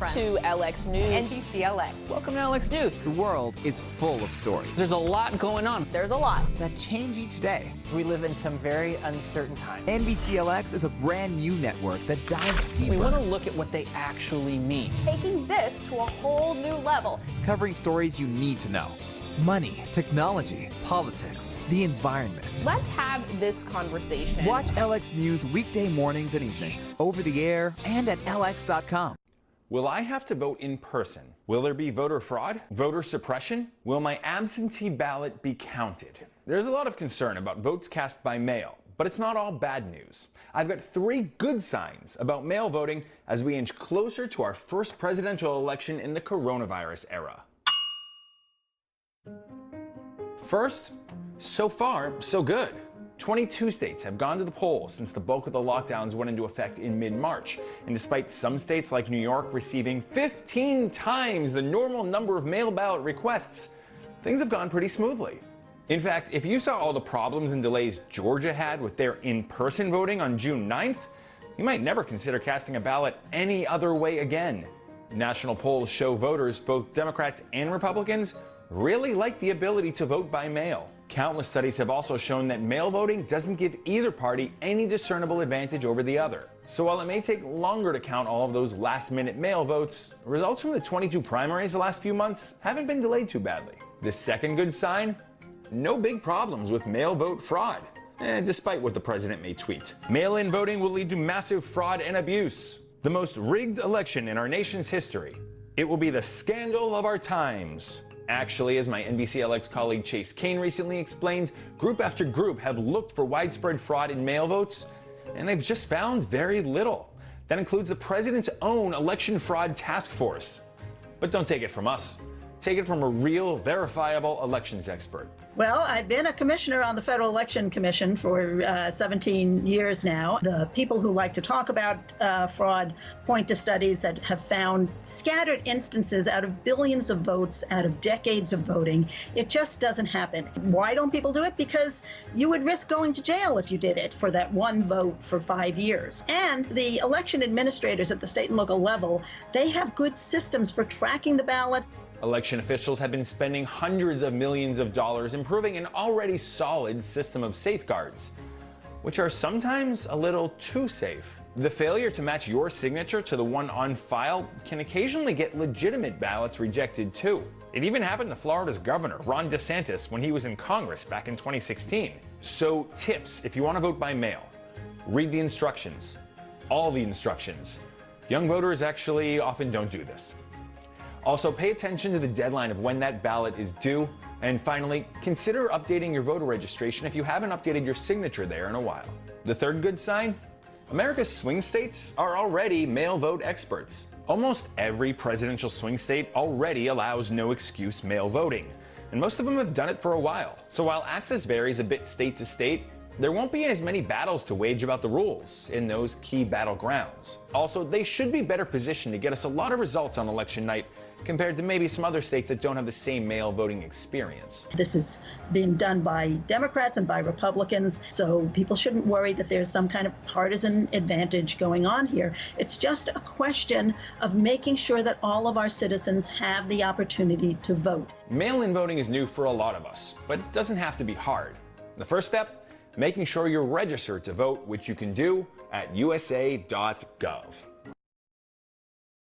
friend. to LX News. NBC LX. Welcome to LX News. The world is full of stories. There's a lot going on. There's a lot that change each day. We live in some very uncertain times. NBC LX is a brand new network that dives deeper. We want to look at what they actually mean. Taking this to a whole new level. Covering stories you need to know. Money, technology, politics, the environment. Let's have this conversation. Watch LX News weekday mornings and evenings, over the air and at lx.com. Will I have to vote in person? Will there be voter fraud? Voter suppression? Will my absentee ballot be counted? There's a lot of concern about votes cast by mail, but it's not all bad news. I've got 3 good signs about mail voting as we inch closer to our first presidential election in the coronavirus era. First, so far, so good. 22 states have gone to the polls since the bulk of the lockdowns went into effect in mid-March. And despite some states like New York receiving 15 times the normal number of mail ballot requests, things have gone pretty smoothly. In fact, if you saw all the problems and delays Georgia had with their in-person voting on June 9th, you might never consider casting a ballot any other way again. National polls show voters, both Democrats and Republicans, really like the ability to vote by mail. Countless studies have also shown that mail voting doesn't give either party any discernible advantage over the other. So while it may take longer to count all of those last-minute mail votes, results from the 22 primaries the last few months haven't been delayed too badly. The second good sign? No big problems with mail vote fraud, despite what the president may tweet. Mail-in voting will lead to massive fraud and abuse. The most rigged election in our nation's history. It will be the scandal of our times. Actually, as my NBC LX colleague Chase Kane recently explained, group after group have looked for widespread fraud in mail votes, and they've just found very little. That includes the president's own election fraud task force. But don't take it from us. Take it from a real, verifiable elections expert. Well, I've been a commissioner on the Federal Election Commission for 17 years now. The people who like to talk about fraud point to studies that have found scattered instances out of billions of votes, out of decades of voting. It just doesn't happen. Why don't people do it? Because you would risk going to jail if you did it for that one vote for 5 years. And the election administrators at the state and local level, they have good systems for tracking the ballots. Election officials have been spending hundreds of millions of dollars improving an already solid system of safeguards, which are sometimes a little too safe. The failure to match your signature to the one on file can occasionally get legitimate ballots rejected too. It even happened to Florida's governor, Ron DeSantis, when he was in Congress back in 2016. So tips if you want to vote by mail. Read the instructions. All the instructions. Young voters actually often don't do this. Also, pay attention to the deadline of when that ballot is due. And finally, consider updating your voter registration if you haven't updated your signature there in a while. The third good sign? America's swing states are already mail vote experts. Almost every presidential swing state already allows no excuse mail voting, and most of them have done it for a while. So while access varies a bit state to state, there won't be as many battles to wage about the rules in those key battlegrounds. Also, they should be better positioned to get us a lot of results on election night compared to maybe some other states that don't have the same mail voting experience. This is being done by Democrats and by Republicans, so people shouldn't worry that there's some kind of partisan advantage going on here. It's just a question of making sure that all of our citizens have the opportunity to vote. Mail-in voting is new for a lot of us, but it doesn't have to be hard. The first step? Making sure you're registered to vote, which you can do at usa.gov.